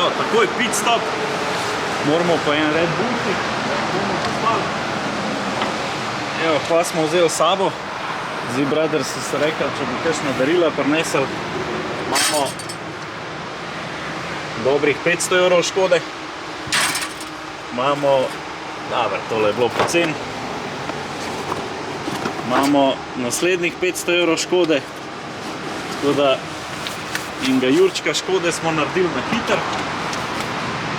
Evo, takoj pit stop. Moramo pa en Red Bull. Evo, pa smo vzeli sabo. Z-Brothers so rekli, če bi kakšna darila prinesel. Imamo dobrih 500 evrov škode. Imamo, dobro, tole je bilo pocen. Imamo naslednjih 500 evrov škode. Tako da in ga Jurčka škode smo naredili na hiter.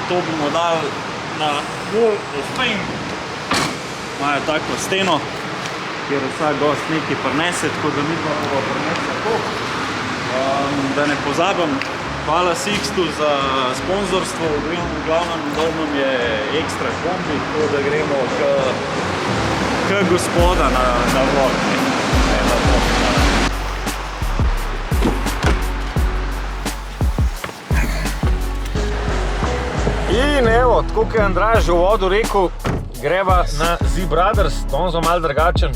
To bomo dali na Wall of Fame. Imajo tako steno, kjer vsak gost nekaj prinese, tako da mi bomo prinesli to. Da ne pozabim, hvala Sixtu za sponzorstvo, v glavnem domom je ekstra kombi, tako da gremo k gospoda na vlog. In evo, tako kot je Andraž že v uvodu rekel, greva na Z-Brothers, danes malo drugačen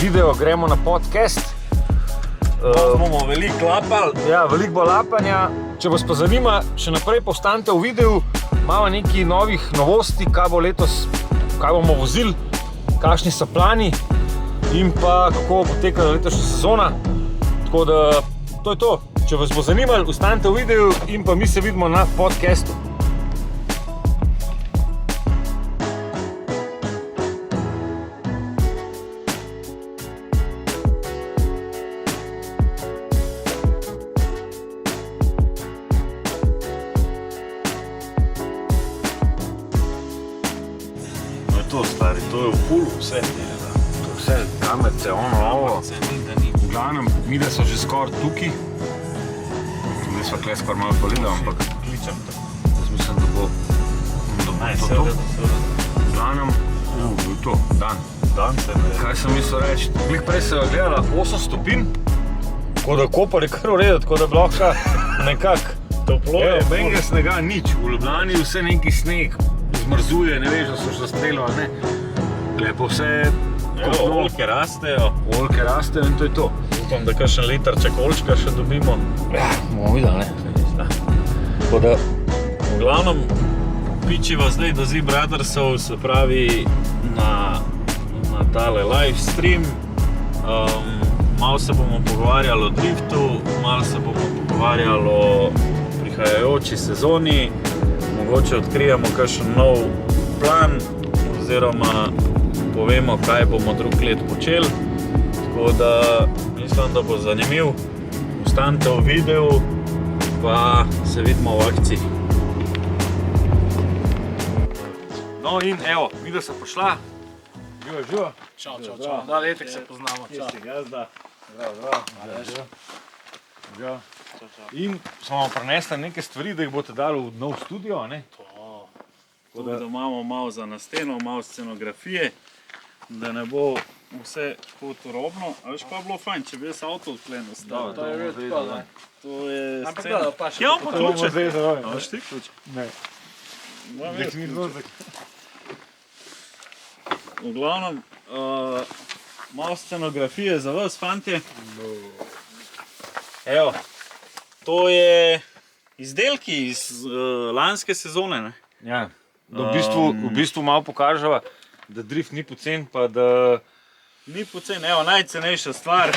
video, gremo na podcast. Bomo veliko lapali. Ja, veliko bo lapanja. Če vas pa zanima, še naprej postanite v videu, imamo nekaj novih novosti, kaj bo letos, kaj bomo vozili, kakšni so plani in pa kako bo potekala letošnja sezona. Tako da, to je to. Če vas bo zanimalo, ostanite v videu in pa mi se vidimo na podcastu. To, stari, to je v pulu vse. To je vse, kamerce, ovo. V glavnem, mi da so že skoraj tukaj. Zdaj sva kle skoraj malo polila, ampak kličem te. Jaz mislim, da bo to. V glavnem, to, dan. Kaj sem mislil reči? Glih prej se je gledala 8 stopinj, tako da Koper je kar v redu, tako da bi lahko nekako toplo je. Benga snega nič, v Ljubljani vse neki sneg. Zmrzuje, ne veš, da so še zastrelo, ali ne. Lepo vse... Oljke rastejo. Oljke rastejo in to je to. Upam, da kakšen litrček oljčka še dobimo. Ja, bomo videli, ne. Tako da, v glavnem, pičiva zdaj do Z-Brothersov, se pravi na tale live stream. Malo se bomo pogovarjali o driftu, malo se bomo pogovarjali o prihajajoči sezoni. Mogoče odkrijemo kakšen nov plan oziroma povemo, kaj bomo drug let počeli. Tako da mislim, da bo zanimiv. Ostanite v videu, pa se vidimo v akciji. No in evo, video sem pošla. Živo. Čau. Da, letek se poznamo. Kje si gazda? Zdravo. In smo prinesli neke stvari, da jih boste dali v nov studio, ne? Tako da imamo malo za na steno, malo scenografije, da ne bo vse kot robno. A veš, pa je bilo fajn, če bi jaz avto odklenil stavil. To je bil tako, da. To je Ampak scena. da, pa še Ja, to pa bo ključe. A A veš ti ključe? Ne. V glavnem, malo scenografije za vas, fantje. Evo, to je izdelki iz lanske sezone, ne? Ja, da v bistvu malo pokaževa, da drift ni pocen, pa da... Ni pocen, evo, najcenejša stvar.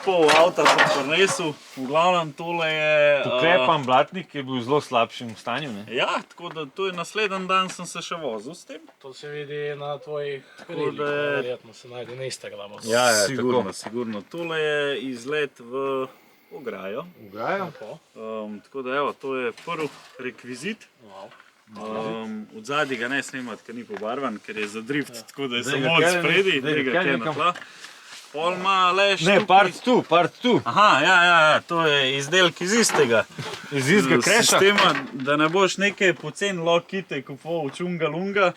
Pol avta sem prinesel, v glavnem tole je... Poklepan blatnik, ki je bil v zelo slabšem stanju, ne? Ja, tako da to je naslednji dan sem se še vozil s tem. To se vidi na tvojih krilih, da je- verjetno se najde na Instagramu. Ja, Sigurno. Tole je izlet v ograjo. Ugrajo? Tako da evo, to je prvi rekvizit. Od zadnji ga ne snimati, ker ni pobarvan, ker je za drift, tako da je Daj ga samo od kele, spredi, daj ga tega kele kje na tla. Pol ima le Ne, štuki. part tu. Aha, ja, to je izdelk iz istega. Iz istega kreša. Sistema, da ne boš nekaj pocen lokite kupoval čunga lunga.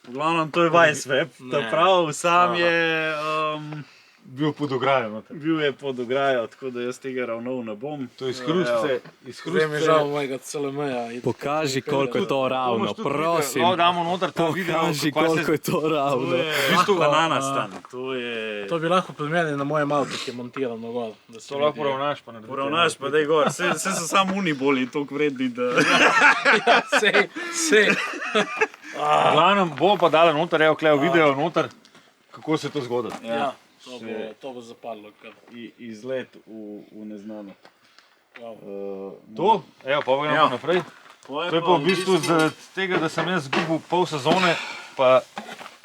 V glavnem to je Vice Web, ta prav, sam je bil pod ograjo noter. Bil je pod ograjo, tako da jaz tega ravnal ne bom. To je iz hrustice. Zdaj mi je žal mojega CLM-ja. Pokaži, koliko je to ravno, prosim. Lahko damo noter ta video. Pokaži, koliko je to ravno. To je v bistvu bananastan. To bi lahko primerjali na mojem avtu, ki je montirano gor. To lahko poravnaš pa naredi. Poravnaš pa daj gor, se so samo uniboli toliko vredni, da... Sej. V glavnem bo pa dala noter, evo klejo video noter, kako se to zgodi. Ja, to bo zapadlo kar. Izlet v neznano. To? Evo, pa gremo naprej. To je pa v bistvu zaradi tega, da sem jaz zgubil pol sezone, pa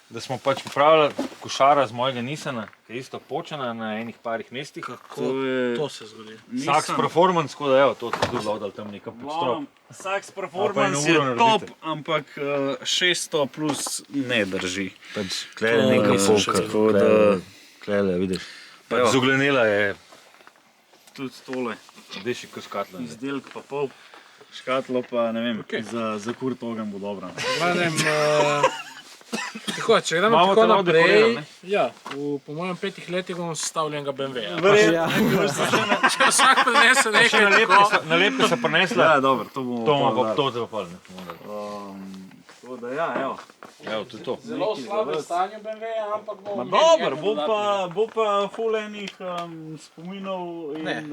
da smo pač popravili košara z mojega Nissana, ki je isto počena na enih parih mestih. To se zgodi. Sax Performance, tako da evo, to tudi dodal tam nekaj podstrop. Sax Performance je top, ampak 600 plus ne drži. Pač klele nekaj folka, klele, vidiš. Pač zuglenela je. Tudi tole. Deši kot škatla. Izdelk pa pol. Škatlo pa, ne vem, za Kurt Ogan bo dobra. Tako, če gremo tako naprej, po mojem 5 letih bomo sestavljenega BMW-ja. Če vsak prinese nekaj tako. Nalepke se prinesla. Ja, dobro, to bomo pa to pa pol. Tako da ja, evo. Evo, to je to. Zelo v slabem stanju BMW-ja, ampak bomo... Dobro, bo pa ful enih spominov in...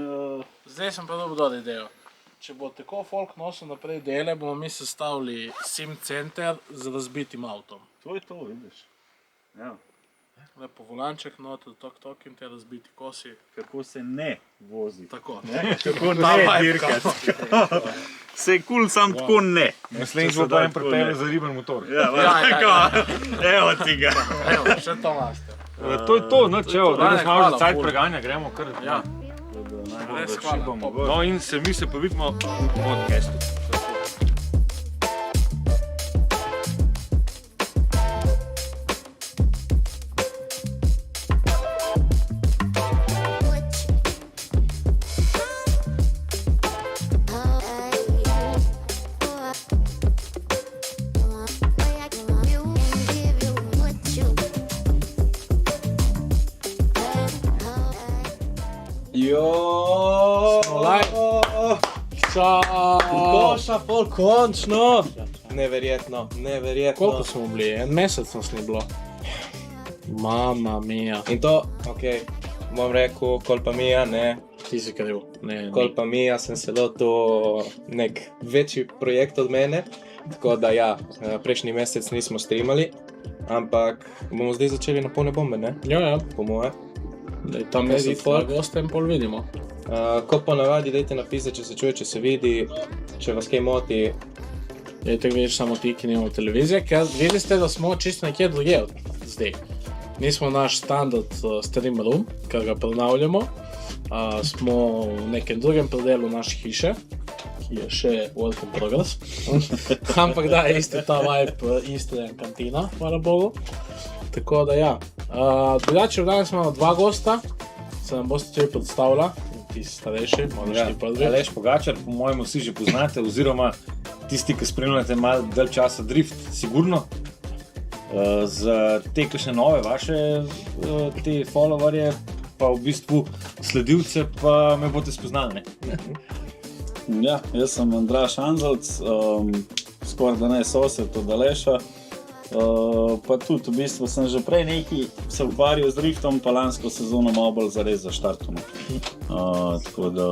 Zdaj sem pa dobro idejo. Če bo tako folk nosil naprej dele, bomo mi sestavili sim center z razbitim avtom. To je to, vidiš. Ja. Lepo volanček noter, tok in te razbiti kosi. Kako se ne vozi. Tako. Kako ne dirkati. Se kul, sam tako ne. Naslednjič bo pa en pripelje za riben motor. Ja, tako. Evo ti ga. Evo, še to maste. To je to, noč, evo, da nas malo za cajt preganja, gremo kar. Ja. Res hvala. No in mi se pa vidimo v podcastu. Koša pol, končno! Neverjetno. Koliko smo bili? En mesec nas ni bilo. Mama mia. In to, okej, bom rekel, kolpa mia, ne. Ti si kriv. Kolpa mia, sem se lotil nek večji projekt od mene. Tako da ja, prejšnji mesec nismo streamali, ampak bomo zdaj začeli na polne bombe, ne? Ja. Po moje. Tam mesec goste in pol vidimo. Ko ponavadi, dajte napisati, če se čuje, če se vidi, če vas kaj moti. Dajte vidiš samo ti, ki nimamo televizije, ker videli ste, da smo čisto nekje druge zdaj. Mi smo naš standard stream room, kar ga prenavljamo. Smo v nekem drugem predelu naše hiše, ki je še work in progress. Ampak da, isti ta vibe, isti kantina, hvala Bogu. Tako da ja. Drugače, danes imamo 2 gosta, se nam boste tudi predstavila. Ti si starejši, moraš ti prvi. Aleš Pogačar, po mojem vsi že poznate, oziroma tisti, ki spremljate malo dalj časa Drift, sigurno. Za te kakšne nove vaše te followerje, pa v bistvu sledilce, pa me boste spoznali, ne? Ja, jaz sem Andraž Anzelc, skoraj da ne sosed od Aleša. Pa tudi v bistvu sem že prej nekaj se ukvarjal z driftom, pa lansko sezono malo bolj zares zaštartano. Tako da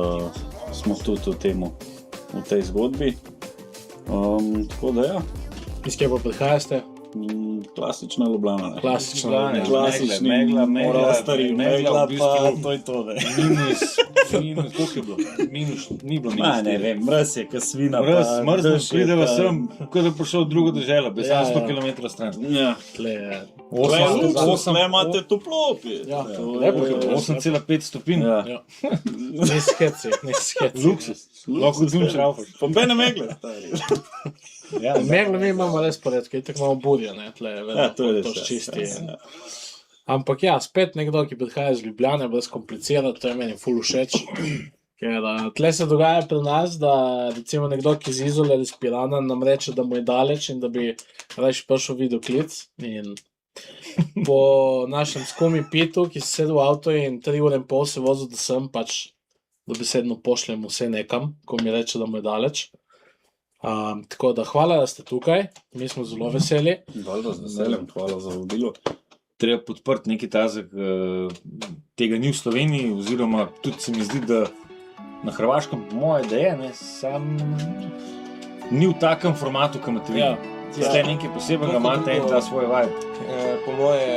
smo tudi v tej zgodbi. Tako da ja. Iz kje pa prihajate? Klasična Ljubljana. Megla, stari Megla, pa to je to, ne. Minus, koliko je bilo? Ni bilo minus. Ne vem, mraz je, ka svina, Mrzno prideva sem, kot da prišel v drugo državo, bez 100 km stran. Ja. Tle je. 8 imate toplo opet. Ja, lepo je bilo, 8,5 stopinj. Nis skeci. Luksus. Lahko zunč raufaš. Pa bene Megle, stari. Megla mi imamo res poredke, itak imamo burja, ne, tle je vedno to čisti. Ampak ja, spet nekdo, ki prihaja iz Ljubljane, brez komplicirati, to je meni ful všeč. Ker tle se dogaja pri nas, da recimo nekdo, ki iz Izole ali iz Pirana nam reče, da mu je daleč in da bi rajši prišel videoklic in po našem skumi pitu, ki se sedel v avto in 3 ure in pol se vozil, da sem pač dobesedno pošljem vse nekam, ko mi reče, da mu je daleč. Tako da hvala, da ste tukaj, mi smo zelo veseli. Hvala z veseljem, hvala za vabilo. Treba podprti nekaj tazek, tega ni v Sloveniji, oziroma tudi se mi zdi, da na Hrvaškem po moje, da je, ne, sam ni v takem formatu, kot imate vi. Ste nekaj posebnega, imate ta svoj vibe. Po moje,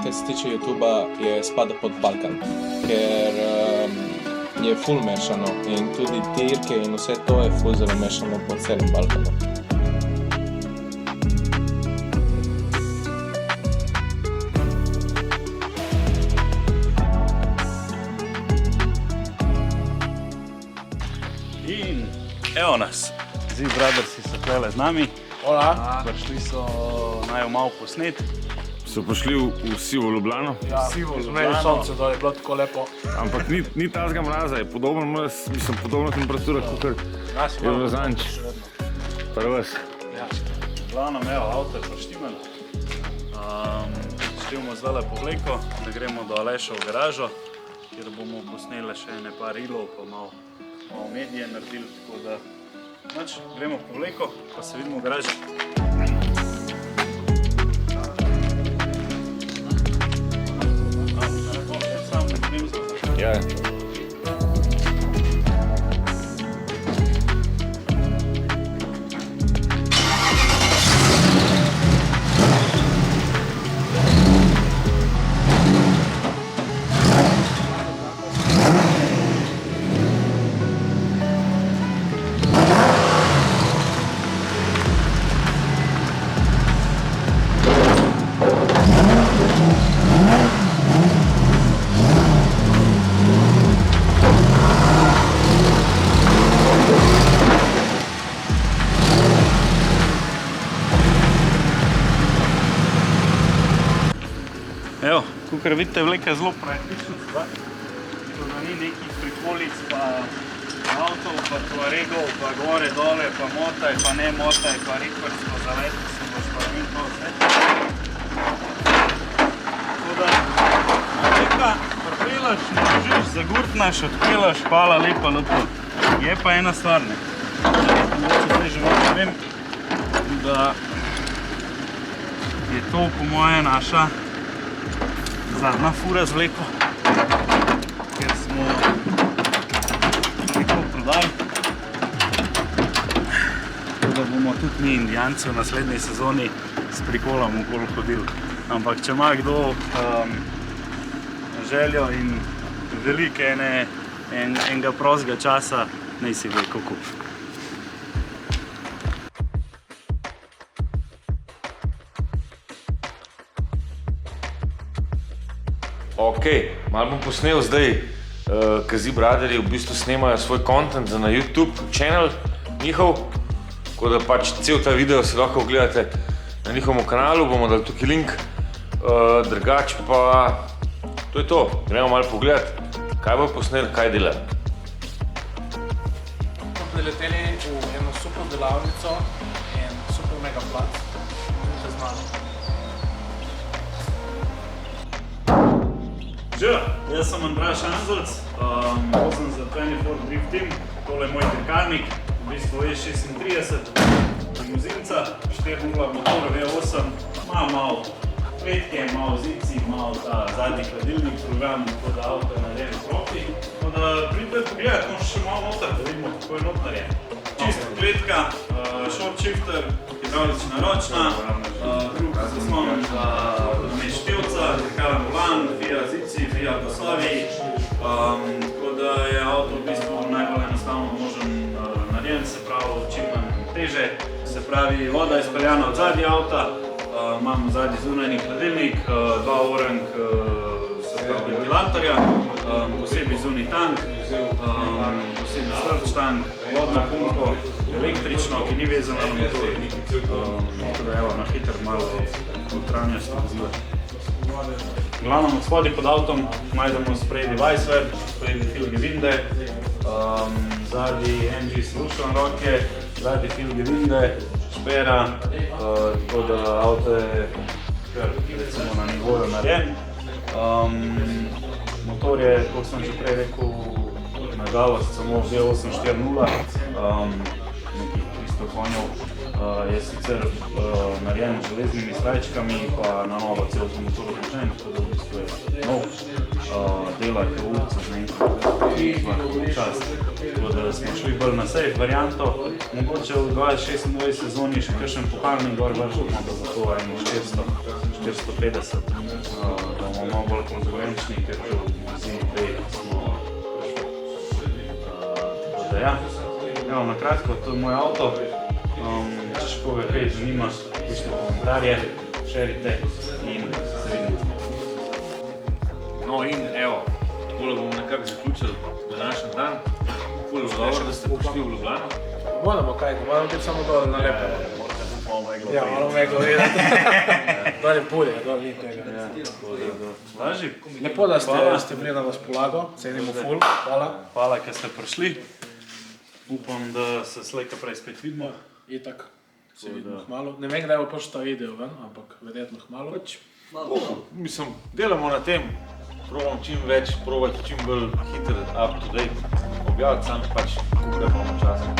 kar se tiče YouTubea, je spada pod Balkan, ker je ful mešano in tudi dirke in vse to je ful zelo mešano po celem Balkanu. In evo nas, Zip Brothersi so tukaj z nami. Hola. Prišli so naj malo posnet. So prišli vsi v Ljubljano, Vsi v Ljubljano. Sonce dol je bilo tako lepo. ampak ni tazga mraza, je podobna temperatura, kot je v Zanč. Prvas. Glavno, evo, avto je poštimen. Štivamo zdaj povleko, da gremo do Aleša v garažo, kjer bomo posneli še ene par rilov, pa malo medije naredili, tako da gremo povleko, pa se vidimo v garaži. Ja. Evo, kakor vidite, vleka je zelo praktična stvar. Da ni nekih prikolic, pa avtov, pa tuaregov, pa gore, dole, pa motaj, pa ne motaj, pa riparsko zaveti, se boš pa in to vse. Tako da, vleka, pripelaš, naložiš, zagurtnaš, odpelaš, hvala lepa, lepo. Je pa ena stvar, ne. Mogoče zdaj že malo vem, da je to po moje naša zadnja fura z vleko, ker smo vleko prodali. Tako da bomo tudi mi Indijanci v naslednji sezoni s prikolom okoli hodili. Ampak če ima kdo željo in veliko enega prostega časa, naj si vleko kupi. Ok, malo bom posnel zdaj, ker Zip Brothersi v bistvu snemajo svoj content za na YouTube channel njihov, tako da pač cel ta video si lahko ogledate na njihovem kanalu, bomo dali tukaj link, drugače pa to je to, gremo malo pogledat, kaj bo posnel, kaj delajo. Smo prileteli v eno super delavnico in super mega plac. Še z nami. Živijo, jaz sem Andraž Anzelc, vozim za 24 Drift Team, tole je moj dirkalnik, v bistvu E36, limuzinca, 4.0 motor V8, ima malo kletke, malo zici, malo ta zadnji hladilnik program, tako da avto je narejen v profi. Tako da pridite pogledat, možeš še malo noter, da vidimo, kako je not narejen. Čista kletka, short shifter, hidravlična ročna, krug zaslon za števca, dirkalen volan, FIA zici, FIA pasovi, tako da je avto v bistvu najbolj enostavno možen narejen, se pravi čim manj teže, se pravi voda je izpeljana od zadnji avta, imamo zadnji zunanji hladilnik, 2 orang se pravi ventilatorja, posebej zunji tank, posebej strč tank, vodno pumpo, električno, ki ni vezana na motor, tako da evo na hiter malo notranjosti vozila. Glavno od spodaj pod avtom najdemo sprednji Weissware, sprednji Filge Winde, zadnji MG Solution roke, zadnji Filge Winde, špera, tako da avto je kar recimo na nivoju narejen. Motor je, kot sem že prej rekel, nažalost samo V840, nekih 300 konjev. Je sicer narejen z železnimi srajčkami, pa na novo cel motor vključen, tako da v bistvu je nov. Dela je ulica z nekaj čast. Tako da smo šli bolj na safe varianto. Mogoče v 2026 sezoni še kakšen pokalni gor vršimo, da za to eno 450, da bomo malo bolj konkurenčni, ker že v zimi prej smo prišli. Tako da ja, evo na kratko, to je moj avto. Če še koga kaj zanima, pišite komentarje, šerite in se vidimo. No in evo, tole bomo nekako zaključili današnji dan. Ful je dobro, da ste prišli v Ljubljano. Moramo biti samo dol na lepo. Malo meglo Ja, malo meglo videti. Dol je pulje, dol ni tega. Laži? Lepo, da ste bili na razpolago, cenimo ful, hvala. Hvala, ker ste prišli. Upam, da se slejka prej spet vidimo. Itak, se vidimo hmalo. Ne vem, kdaj bo prišel ta video ven, ampak verjetno hmalo. Mislim, delamo na tem. Probam čim več, probati čim bolj hiter, up to date objaviti, sam pač, koliko da imamo časa.